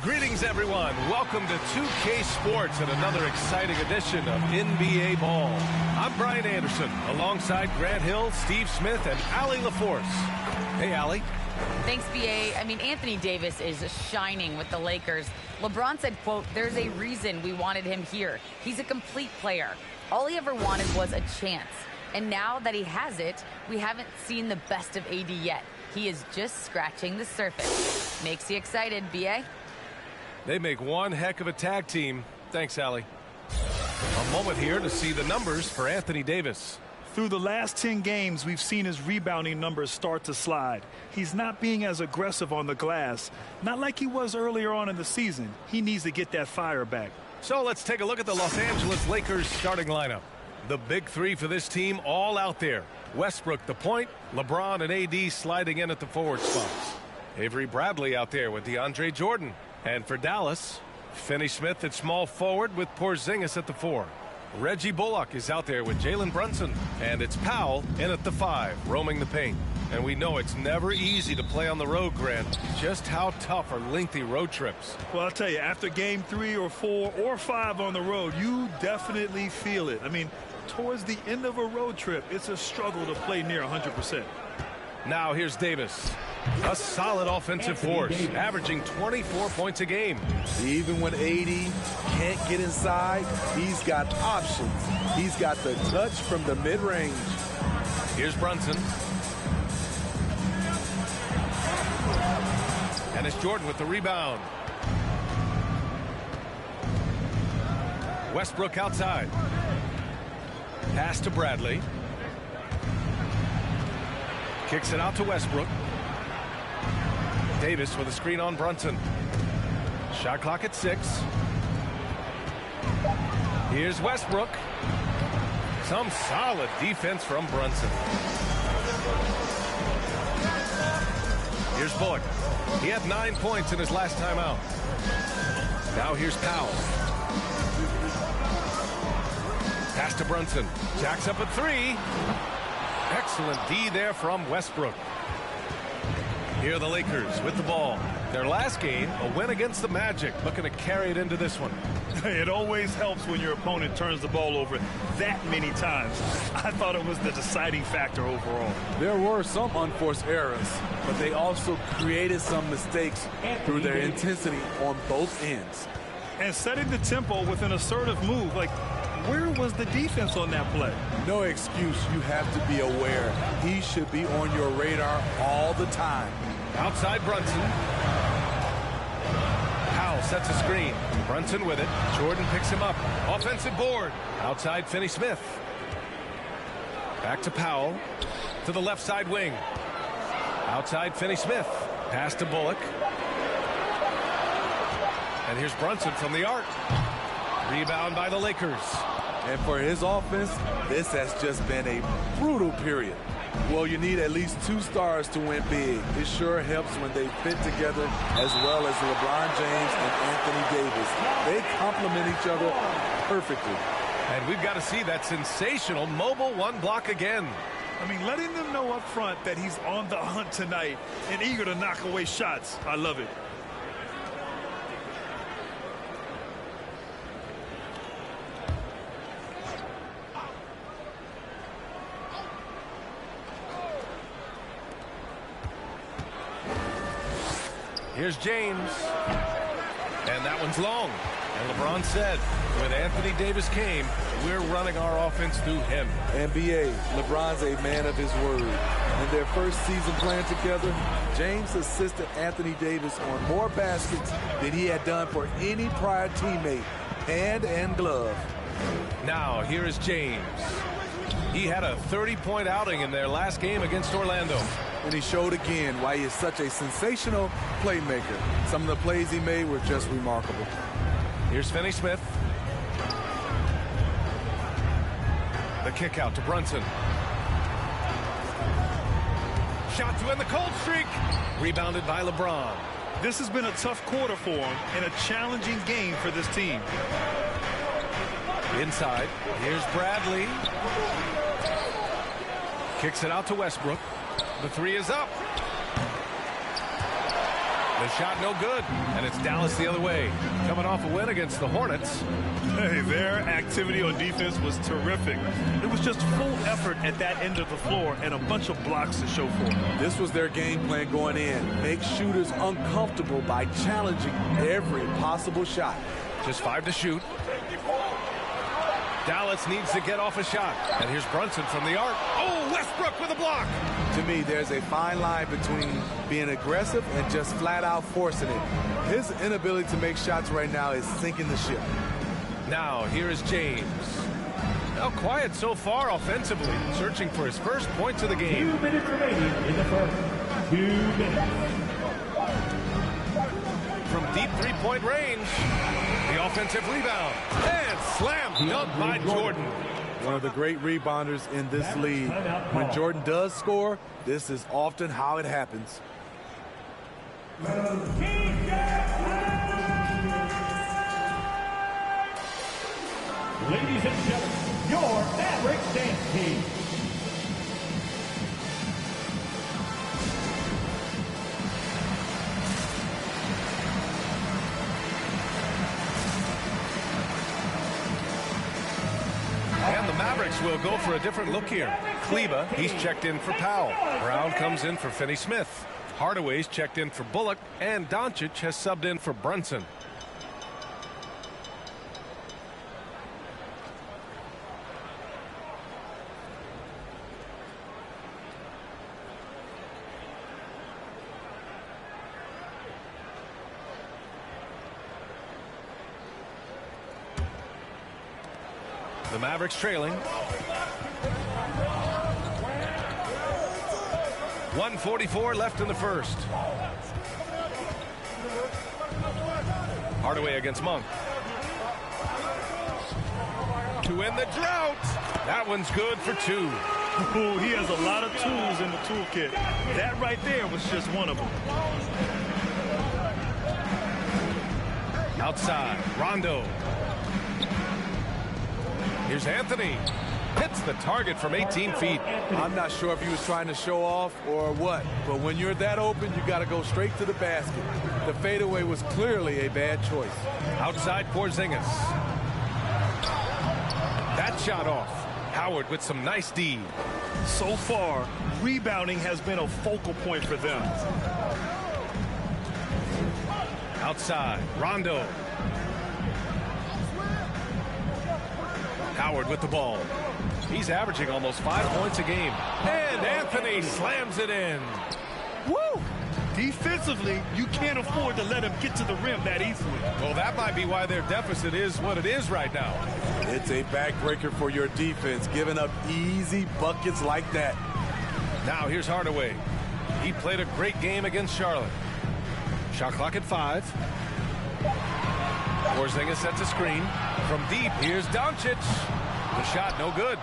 Greetings, everyone. Welcome to 2K Sports and another exciting edition of NBA Ball. I'm Brian Anderson, alongside Grant Hill, Steve Smith, and Allie LaForce. Hey, Allie. Thanks, BA. I mean, Anthony Davis is shining with the Lakers. LeBron said, quote, "There's a reason we wanted him here. He's a complete player. All he ever wanted was a chance. And now that he has it, we haven't seen the best of AD yet. He is just scratching the surface." Makes you excited, BA? They make one heck of a tag team. Thanks, Allie. A moment here to see the numbers for Anthony Davis. Through the last 10 games, we've seen his rebounding numbers start to slide. He's not being as aggressive on the glass, not like he was earlier on in the season. He needs to get that fire back. So let's take a look at the Los Angeles Lakers starting lineup. The big three for this team all out there. Westbrook the point, LeBron and AD sliding in at the forward spots. Avery Bradley out there with DeAndre Jordan. And for Dallas, Finney-Smith at small forward with Porzingis at the 4. Reggie Bullock is out there with Jalen Brunson. And it's Powell in at the 5, roaming the paint. And we know it's never easy to play on the road, Grant. Just how tough are lengthy road trips? Well, I'll tell you, after game 3 or 4 or 5 on the road, you definitely feel it. I mean, towards the end of a road trip, it's a struggle to play near 100%. Now here's Davis. A solid offensive force, averaging 24 points a game. Even when AD can't get inside, he's got options. He's got the touch from the mid-range. Here's Brunson. And it's Jordan with the rebound. Westbrook outside. Pass to Bradley. Kicks it out to Westbrook. Davis with a screen on Brunson. Shot clock at 6. Here's Westbrook. Some solid defense from Brunson. Here's Bullock. He had 9 points in his last time out. Now here's Powell. Pass to Brunson. Jacks up at 3. Excellent D there from Westbrook. Here are the Lakers with the ball. Their last game, a win against the Magic, looking to carry it into this one. It always helps when your opponent turns the ball over that many times. I thought it was the deciding factor overall. There were some unforced errors, but they also created some mistakes through their intensity on both ends. And setting the tempo with an assertive move, like, where was the defense on that play? No excuse. You have to be aware. He should be on your radar all the time. Outside Brunson. Powell sets a screen. Brunson with it. Jordan picks him up. Offensive board. Outside Finney-Smith. Back to Powell. To the left side wing. Outside Finney-Smith. Pass to Bullock. And here's Brunson from the arc. Rebound by the Lakers. And for his offense, this has just been a brutal period. Well, you need at least 2 stars to win big. It sure helps when they fit together, as well as LeBron James and Anthony Davis. They complement each other perfectly. And we've got to see that sensational mobile 1 block again. I mean, letting them know up front that he's on the hunt tonight and eager to knock away shots. I love it. Here's James. And that one's long. And LeBron said, when Anthony Davis came, we're running our offense through him. NBA, LeBron's a man of his word. In their first season playing together, James assisted Anthony Davis on more baskets than he had done for any prior teammate, hand and glove. Now, here is James. He had a 30-point outing in their last game against Orlando. and he showed again why he is such a sensational playmaker. Some of the plays he made were just remarkable. Here's Finney-Smith. The kick out to Brunson. Shot to end the cold streak. Rebounded by LeBron. This has been a tough quarter for him and a challenging game for this team. Inside, here's Bradley. Kicks it out to Westbrook. The three is up. The shot no good, and it's Dallas the other way. Coming off a win against the Hornets. Hey, their activity on defense was terrific. It was just full effort at that end of the floor and a bunch of blocks to show for it. This was their game plan going in. Make shooters uncomfortable by challenging every possible shot. Just 5 to shoot. Dallas needs to get off a shot. And here's Brunson from the arc. Oh, Westbrook with a block. To me, there's a fine line between being aggressive and just flat out forcing it. His inability to make shots right now is sinking the ship. Now, here is James. Now quiet so far offensively, searching for his first points of the game. 2 minutes remaining in the first. 2 minutes. From deep three-point range, the offensive rebound. And slam dunk by Jordan. One of the great rebounders in this league. When Jordan does score, this is often how it happens. Ladies and gentlemen, your Mavericks dance team. And the Mavericks will go for a different look here. Kleba, he's checked in for Powell. Brown comes in for Finney-Smith. Hardaway's checked in for Bullock, and Doncic has subbed in for Brunson. The Mavericks trailing. 1:44 left in the first. Hardaway against Monk. To end the drought. That one's good for 2. Ooh, he has a lot of tools in the toolkit. That right there was just one of them. Outside, Rondo. Here's Anthony. Hits the target from 18 feet. I'm not sure if he was trying to show off or what, but when you're that open, you got to go straight to the basket. The fadeaway was clearly a bad choice. Outside Porzingis. That shot off. Howard with some nice D. So far, rebounding has been a focal point for them. Outside, Rondo. Howard with the ball. He's averaging almost 5 points a game. And Anthony slams it in. Woo! Defensively, you can't afford to let him get to the rim that easily. Well, that might be why their deficit is what it is right now. It's a backbreaker for your defense, giving up easy buckets like that. Now here's Hardaway. He played a great game against Charlotte. Shot clock at 5. Porzingis sets a screen. From deep, here's Doncic. The shot no good.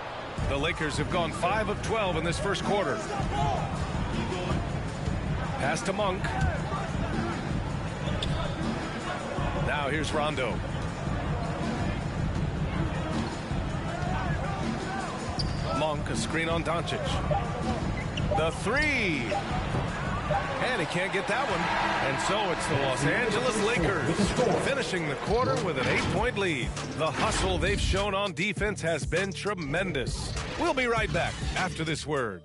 The Lakers have gone 5 of 12 in this first quarter. Pass to Monk. Now here's Rondo. Monk, a screen on Doncic. The 3. And he can't get that one. And so it's the Los Angeles Lakers finishing the quarter with an 8-point lead. The hustle they've shown on defense has been tremendous. We'll be right back after this word.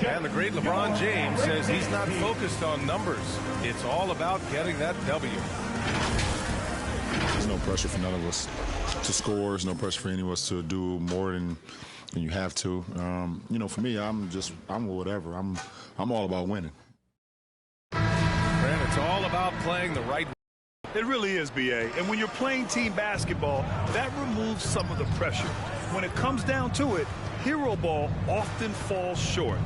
And the great LeBron James says he's not focused on numbers. It's all about getting that W. There's no pressure for none of us to score. There's no pressure for any of us to do more than you have to. You know, for me, I'm whatever. I'm all about winning. And it's all about playing the right. It really is, B.A. And when you're playing team basketball, that removes some of the pressure. When it comes down to it, hero ball often falls short.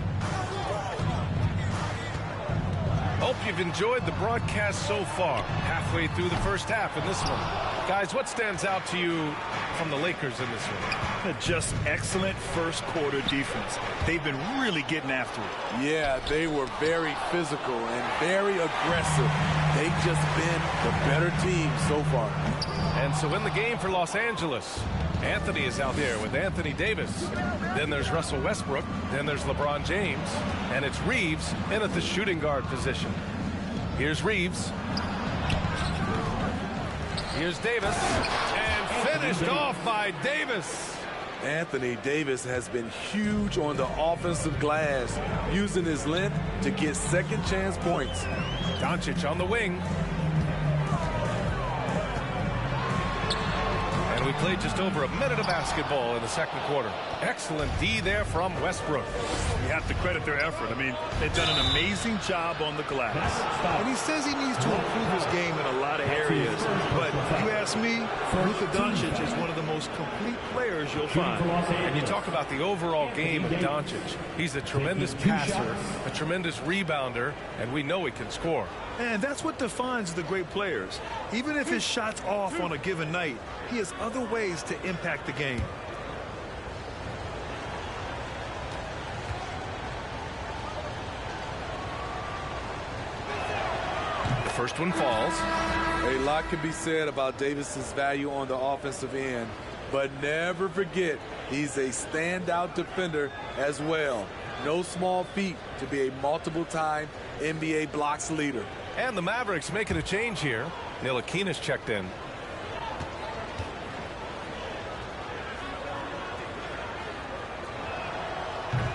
Hope you've enjoyed the broadcast so far. Halfway through the first half in this one. Guys, what stands out to you from the Lakers in this one? Just excellent first quarter defense. They've been really getting after it. Yeah, they were very physical and very aggressive. They've just been the better team so far. And so in the game for Los Angeles, Anthony is out there with Anthony Davis. Then there's Russell Westbrook. Then there's LeBron James. And it's Reeves in at the shooting guard position. Here's Reeves. Here's Davis. And finished off by Davis. Anthony Davis has been huge on the offensive glass, using his length to get second chance points. Doncic on the wing. And we played just over a minute of basketball in the second quarter. Excellent D there from Westbrook. You have to credit their effort. I mean, they've done an amazing job on the glass. And he says he needs to improve his game in a lot of areas. But if you ask me, Luka Doncic is one of the most complete players you'll find. And you talk about the overall game of Doncic. He's a tremendous passer, a tremendous rebounder, and we know he can score. And that's what defines the great players. Even if his shot's off on a given night, he has other ways to impact the game. The first one falls. A lot can be said about Davis's value on the offensive end, but never forget he's a standout defender as well. No small feat to be a multiple-time NBA blocks leader. And the Mavericks making a change here. Ntilikina's checked in.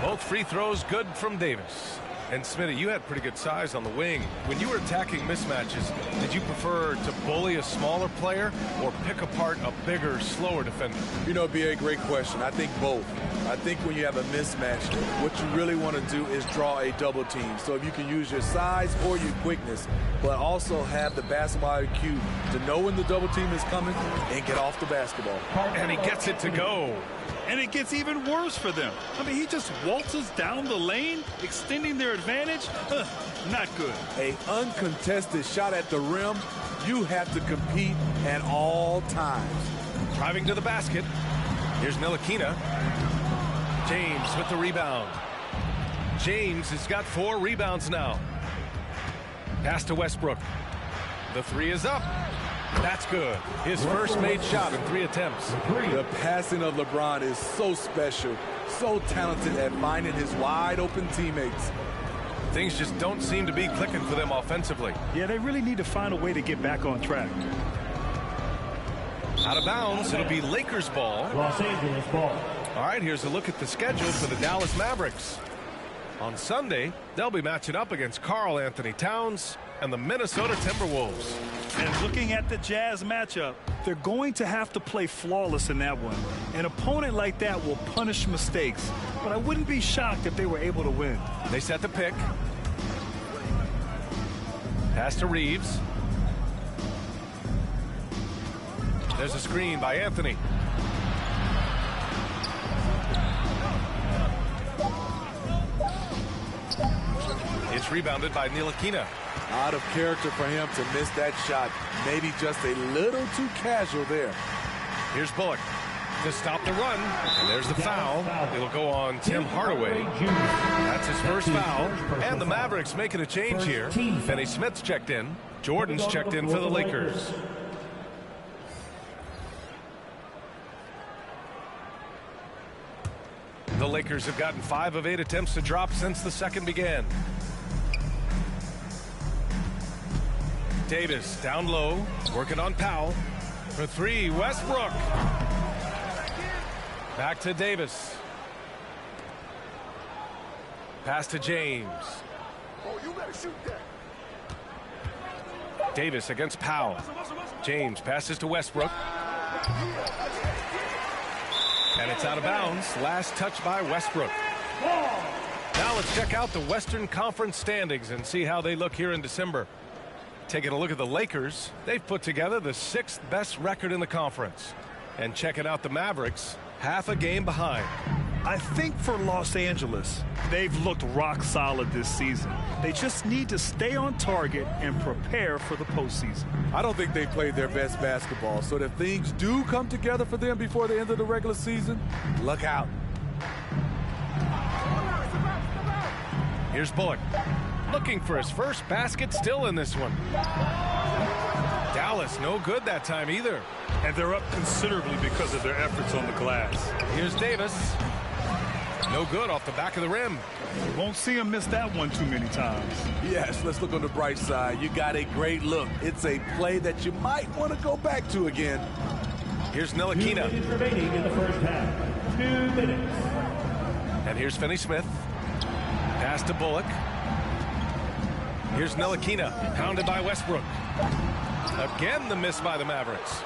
Both free throws good from Davis. And Smitty, you had pretty good size on the wing. When you were attacking mismatches, did you prefer to bully a smaller player or pick apart a bigger, slower defender? You know, B.A., great question. I think both. I think when you have a mismatch, what you really want to do is draw a double team. So if you can use your size or your quickness, but also have the basketball IQ to know when the double team is coming and get off the basketball. And he gets it to go. And it gets even worse for them. I mean, he just waltzes down the lane, extending their advantage. Not good. An uncontested shot at the rim, you have to compete at all times. Driving to the basket. Here's Ntilikina. James with the rebound. James has got 4 rebounds now. Pass to Westbrook. The 3 is up. That's good. His first made shot in 3 attempts. The passing of LeBron is so special, so talented at finding his wide open teammates. Things just don't seem to be clicking for them offensively. Yeah, they really need to find a way to get back on track. Out of bounds, it'll be Lakers ball. Los Angeles ball. All right, here's a look at the schedule for the Dallas Mavericks. On Sunday, they'll be matching up against Karl Anthony Towns and the Minnesota Timberwolves. And looking at the Jazz matchup, they're going to have to play flawless in that one. An opponent like that will punish mistakes, but I wouldn't be shocked if they were able to win. They set the pick. Pass to Reeves. There's a screen by Anthony. It's rebounded by Ntilikina. Out of character for him to miss that shot. Maybe just a little too casual there. Here's Bullock to stop the run. And there's the foul. It'll go on Tim Hardaway. That's his first foul. And the Mavericks making a change here. Finney Smith's checked in. Jordan's checked in for the Lakers. The Lakers have gotten 5 of 8 attempts to drop since the second began. Davis down low, working on Powell. For 3, Westbrook. Back to Davis. Pass to James. Oh, you better shoot that. Davis against Powell. James passes to Westbrook. And it's out of bounds. Last touch by Westbrook. Now let's check out the Western Conference standings and see how they look here in December. Taking a look at the Lakers, they've put together the 6th best record in the conference. And checking out the Mavericks, half a game behind. I think for Los Angeles, they've looked rock solid this season. They just need to stay on target and prepare for the postseason. I don't think they played their best basketball, so if things do come together for them before the end of the regular season, look out. Here's Bullock, looking for his first basket, still in this one. Dallas, no good that time either. And they're up considerably because of their efforts on the glass. Here's Davis. No good off the back of the rim. You won't see him miss that one too many times. Yes, let's look on the bright side. You got a great look. It's a play that you might want to go back to again. Here's Ntilikina. 2 minutes remaining in the first half. 2 minutes. And here's Finney-Smith. Pass to Bullock. Here's Ntilikina, pounded by Westbrook. Again, the miss by the Mavericks.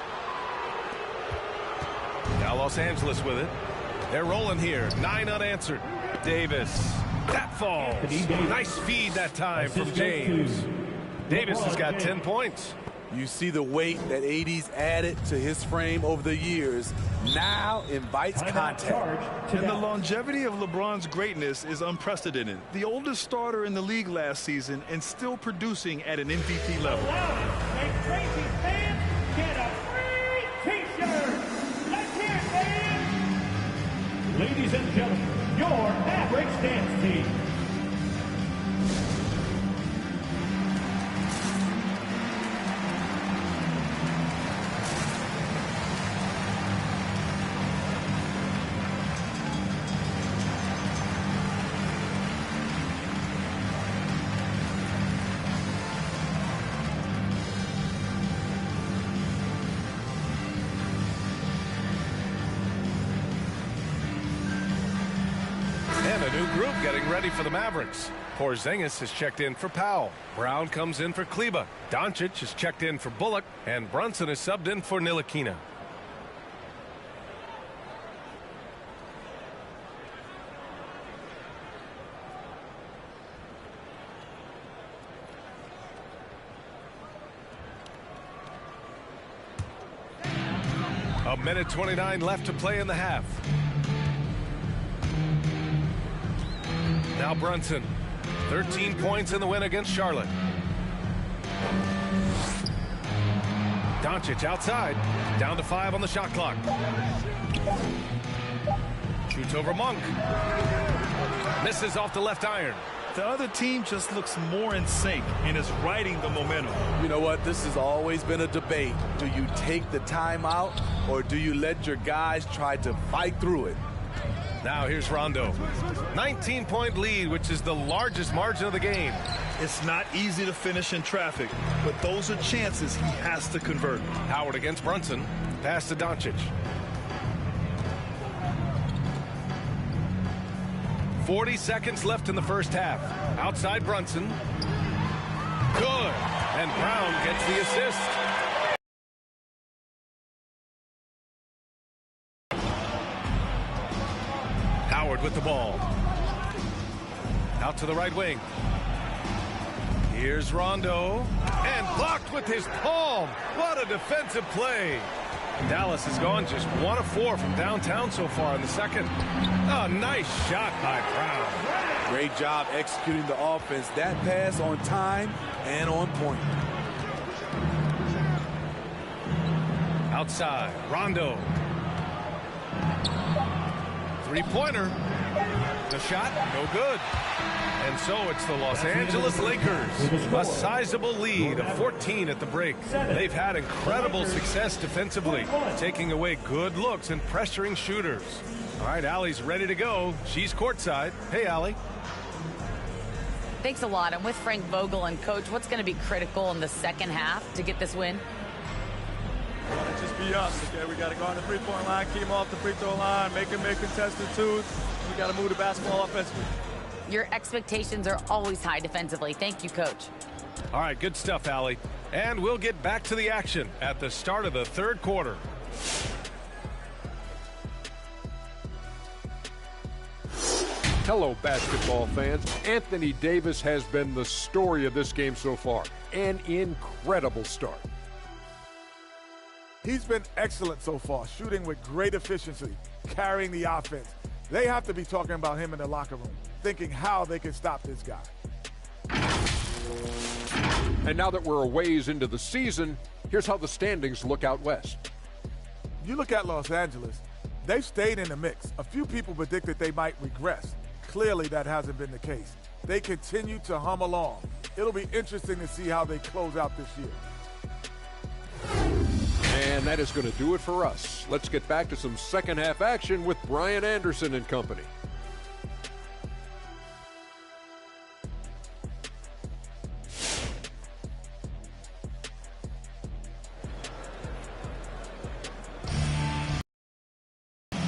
Now Los Angeles with it. They're rolling here. 9 unanswered. Davis. That falls. Nice feed that time from James. Davis has got 10 points. You see the weight that AD's added to his frame over the years. Now invites contact. And the longevity of LeBron's greatness is unprecedented. The oldest starter in the league last season and still producing at an MVP level. Make crazy fans get a free T-shirt. Let's hear it, fans. Ladies and gentlemen, your Mavericks dance team. And a new group getting ready for the Mavericks. Porzingis has checked in for Powell. Brown comes in for Kleba. Doncic has checked in for Bullock. And Brunson is subbed in for Ntilikina. A minute 29 left to play in the half. Now Brunson, 13 points in the win against Charlotte. Doncic outside, down to 5 on the shot clock. Shoots over Monk. Misses off the left iron. The other team just looks more in sync and is riding the momentum. You know what? This has always been a debate. Do you take the timeout or do you let your guys try to fight through it? Now here's Rondo. 19-point lead, which is the largest margin of the game. It's not easy to finish in traffic, but those are chances he has to convert. Howard against Brunson. Pass to Doncic. 40 seconds left in the first half. Outside Brunson. Good. And Brown gets the assist. Howard with the ball. Out to the right wing. Here's Rondo. And blocked with his palm. What a defensive play. Dallas has gone just 1 of 4 from downtown so far in the second. A nice shot by Brown. Great job executing the offense. That pass on time and on point. Outside, Rondo. Three-pointer. The shot, no good. And so it's the Los Angeles Lakers. A sizable lead of 14 at the break. They've had incredible success defensively, taking away good looks and pressuring shooters. All right, Allie's ready to go. She's courtside. Hey, Allie. Thanks a lot. I'm with Frank Vogel. And, Coach, what's going to be critical in the second half to get this win? Just be us, okay? We got to go on the three-point line, keep them off the free throw line, make them make contested twos. We got to move the basketball offensively. Your expectations are always high defensively. Thank you, Coach. All right, good stuff, Allie. And we'll get back to the action at the start of the third quarter. Hello, basketball fans. Anthony Davis has been the story of this game so far. An incredible start. He's been excellent so far, shooting with great efficiency, carrying the offense. They have to be talking about him in the locker room, thinking how they can stop this guy. And now that we're a ways into the season, here's how the standings look out west. You look at Los Angeles, they've stayed in the mix. A few people predicted they might regress. Clearly, that hasn't been the case. They continue to hum along. It'll be interesting to see how they close out this year. And that is going to do it for us. Let's get back to some second half action with Brian Anderson and company.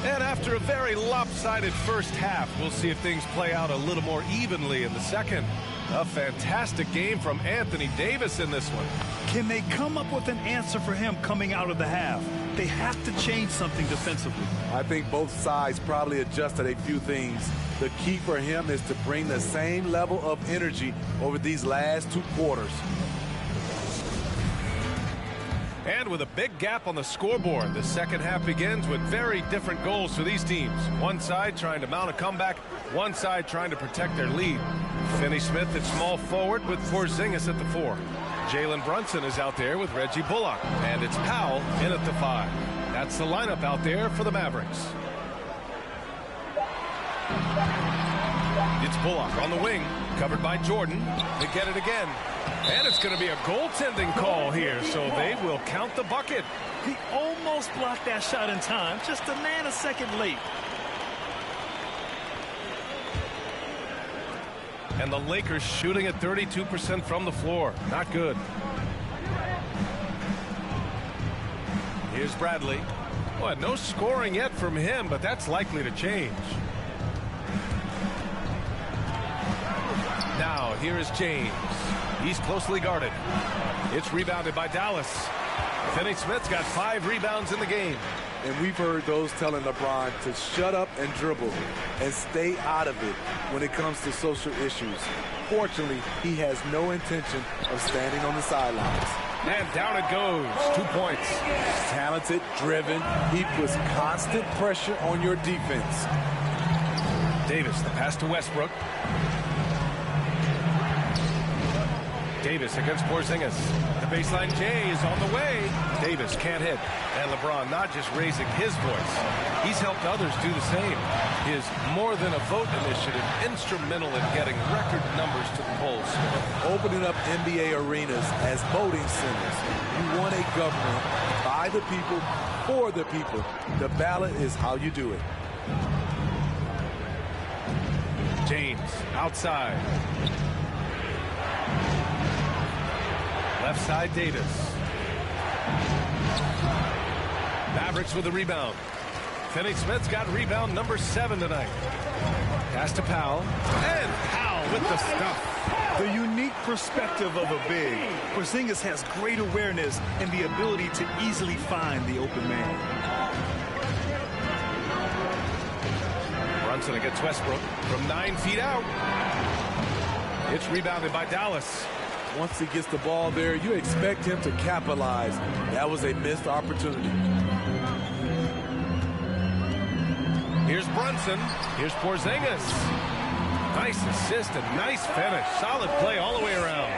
And after a very lopsided first half, we'll see if things play out a little more evenly in the second. A fantastic game from Anthony Davis in this one. Can they come up with an answer for him coming out of the half? They have to change something defensively. I think both sides probably adjusted a few things. The key for him is to bring the same level of energy over these last two quarters. And with a big gap on the scoreboard, the second half begins with very different goals for these teams. One side trying to mount a comeback, one side trying to protect their lead. Finney Smith at small forward with Porzingis at the 4. Jalen Brunson is out there with Reggie Bullock. And it's Powell in at the 5. That's the lineup out there for the Mavericks. It's Bullock on the wing, covered by Jordan. They get it again. And it's going to be a goaltending call here, so they will count the bucket. He almost blocked that shot in time, just a nanosecond late. And the Lakers shooting at 32% from the floor. Not good. Here's Bradley. Well, no scoring yet from him, but that's likely to change. Now, here is James. He's closely guarded. It's rebounded by Dallas. Finney Smith's got 5 rebounds in the game. And we've heard those telling LeBron to shut up and dribble and stay out of it when it comes to social issues. Fortunately, he has no intention of standing on the sidelines. And down it goes. 2 points. Talented, driven. He puts constant pressure on your defense. Davis, the pass to Westbrook. Davis against Porzingis. The baseline J is on the way. Davis can't hit. And LeBron not just raising his voice. He's helped others do the same. His More Than a Vote initiative instrumental in getting record numbers to the polls. Opening up NBA arenas as voting centers. You want a government by the people, for the people. The ballot is how you do it. James outside. Left side, Davis. Mavericks with the rebound. Finney Smith's got rebound number 7 tonight. Pass to Powell. And Powell with the stuff. The unique perspective of a big. Porzingis has great awareness and the ability to easily find the open man. Brunson against Westbrook from 9 feet out. It's rebounded by Dallas. Once he gets the ball there, you expect him to capitalize. That was a missed opportunity. Here's Brunson. Here's Porzingis. Nice assist and nice finish. Solid play all the way around.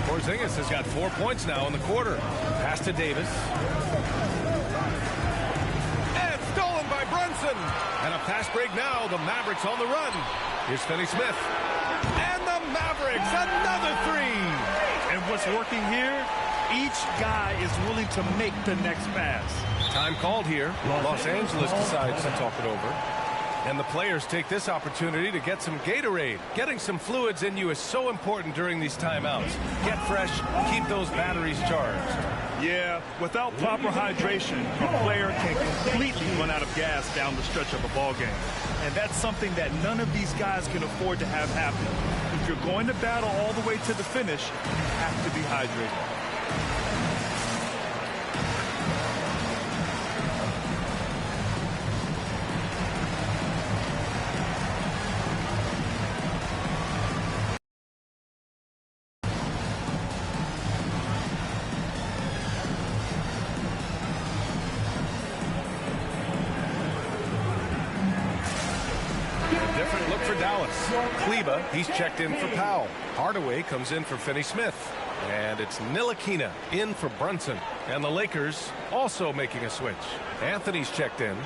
Porzingis has got 4 points now in the quarter. Pass to Davis. And stolen by Brunson. And a fast break now. The Mavericks on the run. Here's Finney Smith. And the Mavericks, another 3. And what's working here, each guy is willing to make the next pass. Time called here. Los Angeles decides to talk it over. And the players take this opportunity to get some Gatorade. Getting some fluids in you is so important during these timeouts. Get fresh, keep those batteries charged. Yeah, without proper hydration, a player can completely run out of gas down the stretch of a ball game. And that's something that none of these guys can afford to have happen. If you're going to battle all the way to the finish, you have to be hydrated. different look for Dallas. Kleba, he's checked in for Powell. Hardaway comes in for Finney-Smith. And it's Ntilikina in for Brunson. And the Lakers also making a switch. Anthony's checked in.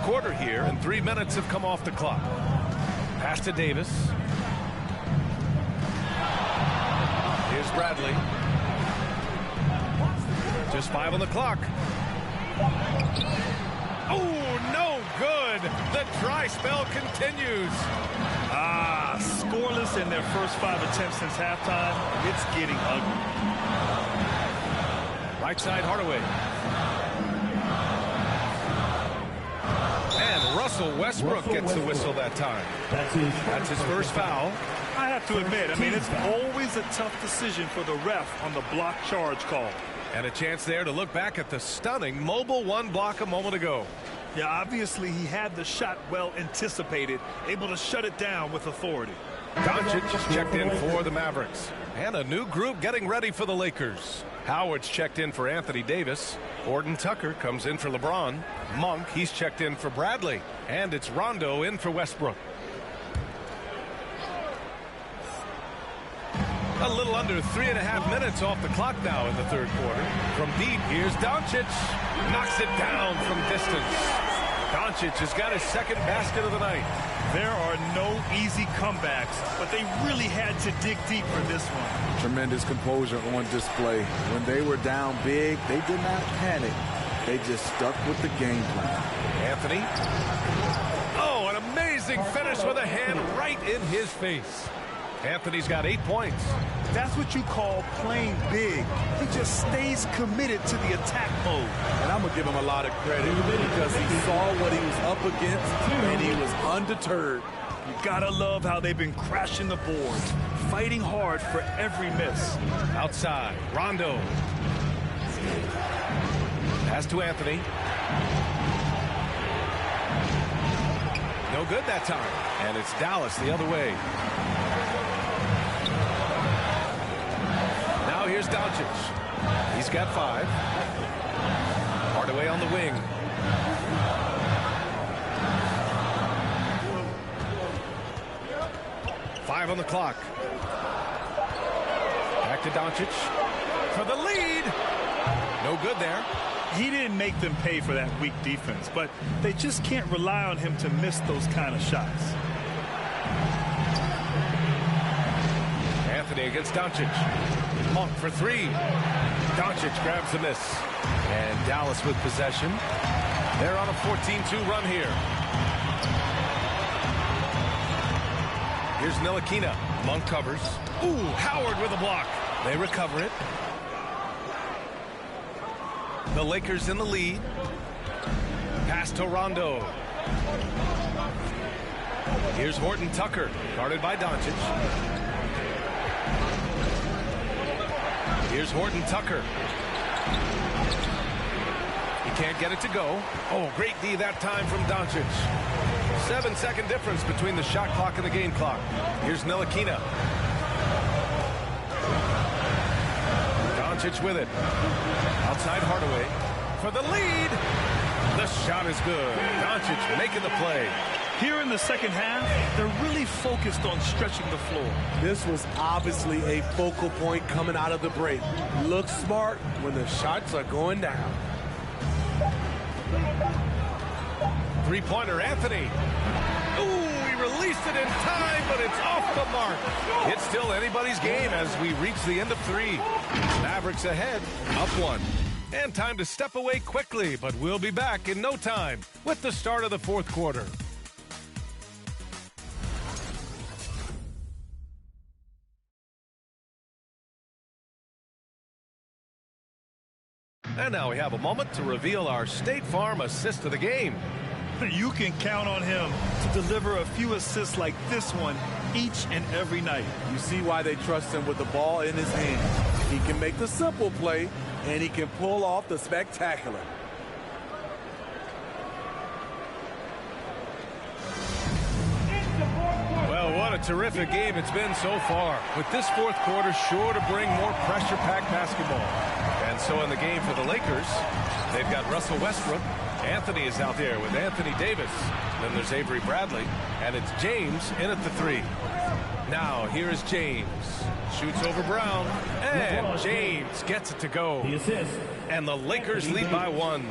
Quarter here, and 3 minutes have come off the clock. Pass to Davis. Here's Bradley. Just 5 on the clock. Oh, no good. The dry spell continues. Scoreless in their first 5 attempts since halftime. It's getting ugly. Right side, Hardaway. And Russell Westbrook gets the whistle that time. That's his first foul. I have to admit, it's always a tough decision for the ref on the block charge call. And a chance there to look back at the stunning mobile one block a moment ago. Yeah, obviously he had the shot well anticipated, able to shut it down with authority. Doncic checked in for the Mavericks. And a new group getting ready for the Lakers. Howard's checked in for Anthony Davis. Gordon Tucker comes in for LeBron. Monk, he's checked in for Bradley. And it's Rondo in for Westbrook. A little under 3.5 minutes off the clock now in the third quarter. From deep, here's Doncic. Knocks it down from distance. Doncic has got his second basket of the night. There are no easy comebacks, but they really had to dig deep for this one. Tremendous composure on display. When they were down big, they did not panic. They just stuck with the game plan. Anthony. Oh, an amazing finish with a hand right in his face. Anthony's got 8 points. That's what you call playing big. He just stays committed to the attack mode. And I'm going to give him a lot of credit because he saw what he was up against and he was undeterred. You gotta love how they've been crashing the boards, fighting hard for every miss. Outside, Rondo. Pass to Anthony. No good that time. And it's Dallas the other way. Now here's Doncic. He's got 5. Hardaway on the wing. Five on the clock. Back to Doncic for the lead. No good there. He didn't make them pay for that weak defense, but they just can't rely on him to miss those kind of shots. Anthony against Doncic. Monk for 3. Doncic grabs the miss. And Dallas with possession. They're on a 14-2 run here. Here's Ntilikina. Monk covers. Ooh, Howard with a block. They recover it. The Lakers in the lead. Pass to Rondo. Here's Horton Tucker, guarded by Doncic. Here's Horton Tucker. He can't get it to go. Oh, great D that time from Doncic. 7-second difference between the shot clock and the game clock. Here's Ntilikina. Doncic with it. Outside Hardaway for the lead. The shot is good. Doncic making the play. Here in the second half, they're really focused on stretching the floor. This was obviously a focal point coming out of the break. Look smart when the shots are going down. Three-pointer, Anthony. Ooh, he released it in time, but it's off the mark. It's still anybody's game as we reach the end of 3. Mavericks ahead, up 1. And time to step away quickly, but we'll be back in no time with the start of the fourth quarter. And now we have a moment to reveal our State Farm assist of the game. You can count on him to deliver a few assists like this one each and every night. You see why they trust him with the ball in his hand. He can make the simple play, and he can pull off the spectacular. Well, what a terrific game it's been so far. With this fourth quarter sure to bring more pressure-packed basketball. And so in the game for the Lakers, they've got Russell Westbrook. Anthony is out there with Anthony Davis. Then there's Avery Bradley. And it's James in at the three. Now, here is James. Shoots over Brown. And James gets it to go. And the Lakers lead by 1.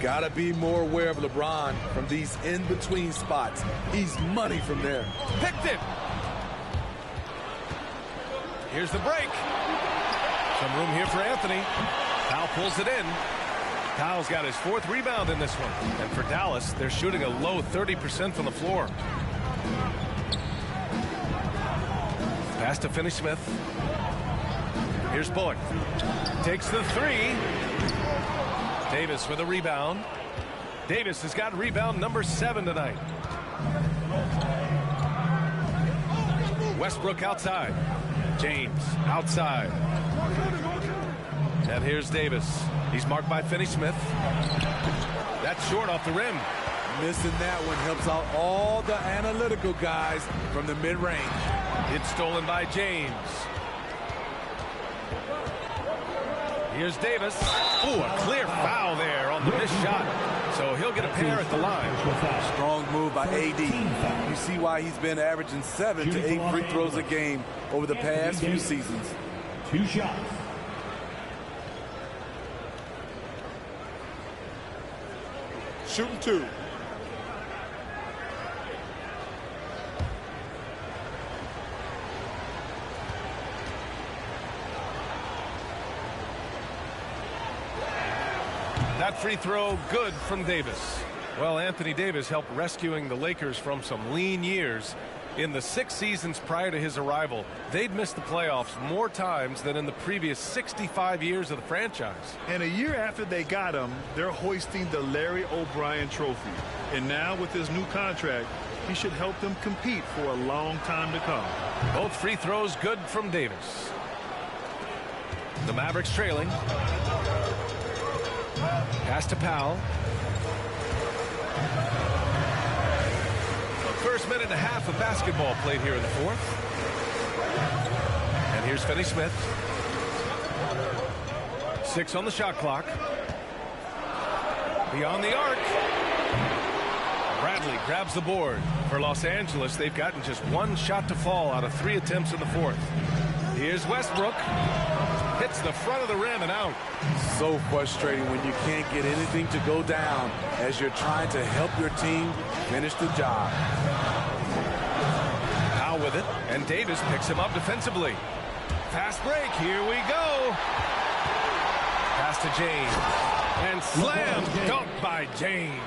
Gotta be more aware of LeBron from these in-between spots. He's money from there. Picked it. Here's the break. Some room here for Anthony. Powell pulls it in. Powell's got his 4th rebound in this one. And for Dallas, they're shooting a low 30% from the floor. Pass to Finney-Smith. Here's Bullock. Takes the 3. Davis with a rebound. Davis has got rebound number 7 tonight. Westbrook outside. James outside. And here's Davis. He's marked by Finney-Smith. That's short off the rim. Missing that one helps out all the analytical guys from the mid-range. It's stolen by James. Here's Davis. Ooh, a clear foul there on the missed shot. So he'll get a pair at the line. Strong move by AD. You see why he's been averaging 7 to 8 free throws a game over the past few seasons. 2 shots. Shooting 2. That free throw good from Davis. Well, Anthony Davis helped rescuing the Lakers from some lean years. In the 6 seasons prior to his arrival, they'd missed the playoffs more times than in the previous 65 years of the franchise. And a year after they got him, they're hoisting the Larry O'Brien Trophy. And now with his new contract, he should help them compete for a long time to come. Both free throws good from Davis. The Mavericks trailing. Pass to Powell. First minute and a half of basketball played here in the 4th. And here's Finney-Smith. 6 on the shot clock. Beyond the arc. Bradley grabs the board. For Los Angeles, they've gotten just 1 shot to fall out of 3 attempts in the 4th. Here's Westbrook. Hits the front of the rim and out. So frustrating when you can't get anything to go down as you're trying to help your team finish the job. Powell with it, and Davis picks him up defensively. Fast break, here we go. Pass to James. And slam dunk by James.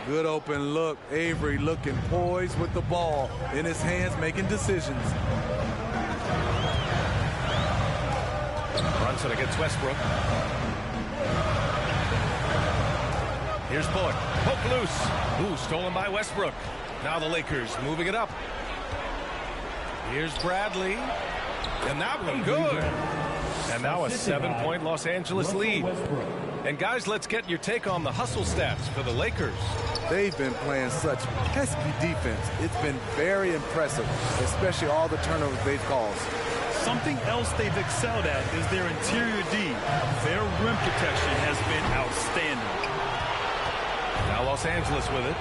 Good open look. Avery looking poised with the ball in his hands, making decisions. Brunson against Westbrook. Here's Bullock. Poke loose. Ooh, stolen by Westbrook. Now the Lakers moving it up. Here's Bradley. And that one good. And now a 7-point Los Angeles lead. And guys, let's get your take on the hustle stats for the Lakers. They've been playing such pesky defense. It's been very impressive, especially all the turnovers they've caused. Something else they've excelled at is their interior D. Their rim protection has been outstanding. Now Los Angeles with it.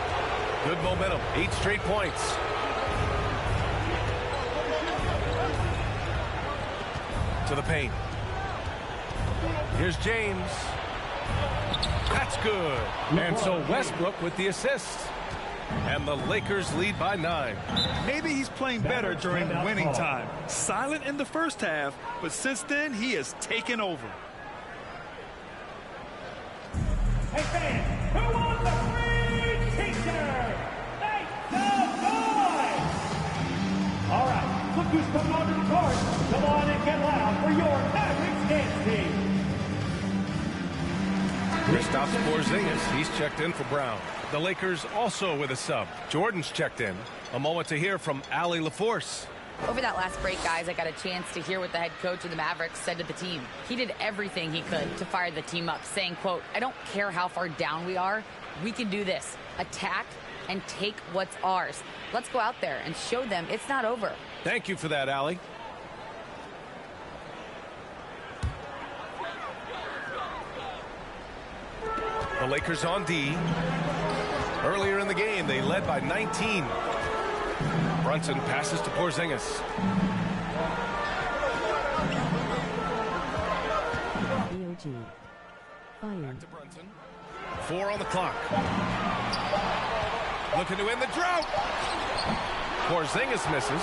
Good momentum. 8 straight points. To the paint. Here's James. That's good. And so Westbrook with the assist. And the Lakers lead by 9. Maybe he's playing better during winning time. Silent in the first half, but since then he has taken over. Hey fans, who wants a free t-shirt? Make some noise! All right, look who's coming onto the court. Come on and get loud for your Mavericks dance team. Kristaps Porzingis, he's checked in for Brown. The Lakers also with a sub. Jordan's checked in. A moment to hear from Allie LaForce. Over that last break, guys, I got a chance to hear what the head coach of the Mavericks said to the team. He did everything he could to fire the team up, saying, quote, "I don't care how far down we are. We can do this. Attack and take what's ours. Let's go out there and show them it's not over." Thank you for that, Allie. The Lakers on D. Earlier in the game, they led by 19. Brunson passes to Porzingis. Back to Brunson. 4 on the clock. Looking to end the drought. Porzingis misses.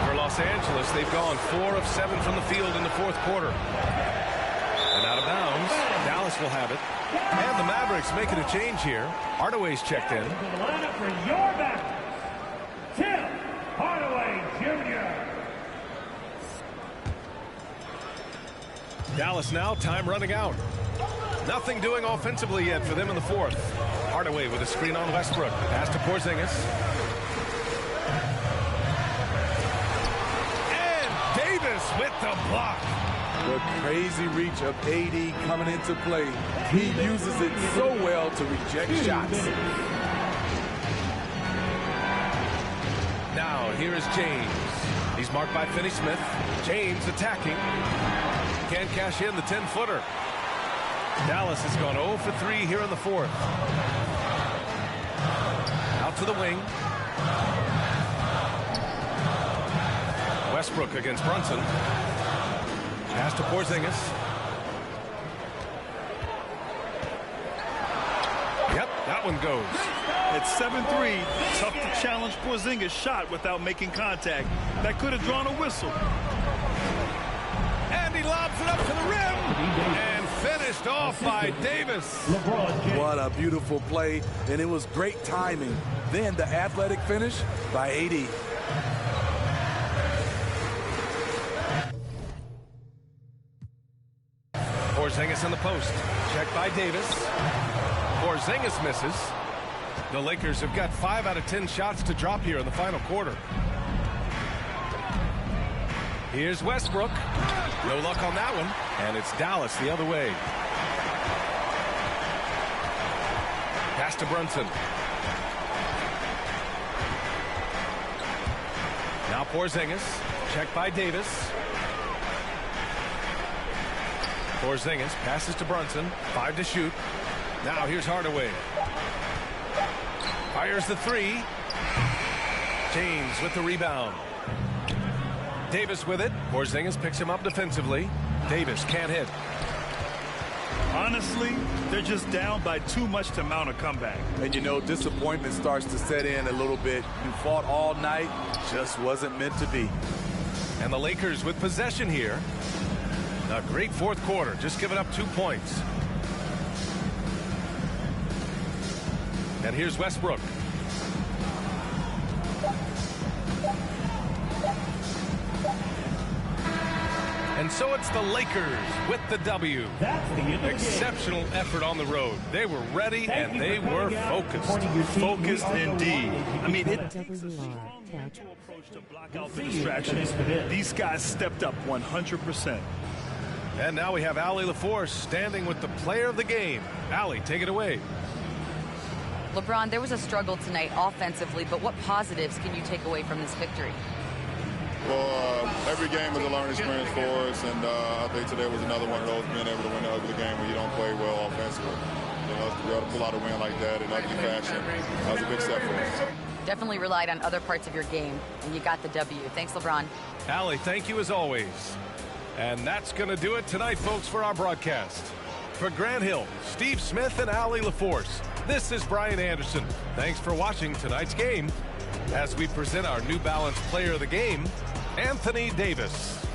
For Los Angeles, they've gone 4 of 7 from the field in the fourth quarter. And out of bounds, Dallas will have it. And the Mavericks making a change here. Hardaway's checked in. The lineup for your back, Tim Hardaway Jr. Dallas now, time running out. Nothing doing offensively yet for them in the fourth. Hardaway with a screen on Westbrook. Pass to Porzingis. And Davis with the block. The crazy reach of AD coming into play. He uses it so well to reject shots. Now, here is James. He's marked by Finney-Smith. James attacking. Can't cash in the 10-footer. Dallas has gone 0 for 3 here in the fourth. Out to the wing. Westbrook against Brunson. Pass to Porzingis. Yep, that one goes. At 7-3, tough to challenge Porzingis' shot without making contact. That could have drawn a whistle. And he lobs it up to the rim. And finished off by Davis. What a beautiful play, and it was great timing. Then the athletic finish by AD. Porzingis in the post. Checked by Davis. Porzingis misses. The Lakers have got 5 out of 10 shots to drop here in the final quarter. Here's Westbrook. No luck on that one. And it's Dallas the other way. Pass to Brunson. Now Porzingis. Checked by Davis. Porzingis passes to Brunson. 5 to shoot. Now here's Hardaway. Fires the 3. James with the rebound. Davis with it. Porzingis picks him up defensively. Davis can't hit. Honestly, they're just down by too much to mount a comeback. And you know, disappointment starts to set in a little bit. You fought all night, just wasn't meant to be. And the Lakers with possession here. A great fourth quarter, just giving up 2 points. And here's Westbrook. And so it's the Lakers with the W. Exceptional effort on the road. They were ready and they were focused. Focused indeed. I mean, it takes a strong mental approach to block out the distractions. These guys stepped up 100%. And now we have Allie LaForce standing with the player of the game. Allie, take it away. LeBron, there was a struggle tonight offensively, but what positives can you take away from this victory? Well, every game is a learning experience for us, and I think today was another one of those, being able to win an ugly game when you don't play well offensively. You know, to be able to pull out a win like that in ugly fashion, that was a big step for us. Definitely relied on other parts of your game, and you got the W. Thanks, LeBron. Allie, thank you as always. And that's going to do it tonight, folks, for our broadcast. For Grant Hill, Steve Smith, and Allie LaForce, this is Brian Anderson. Thanks for watching tonight's game as we present our New Balance Player of the Game, Anthony Davis.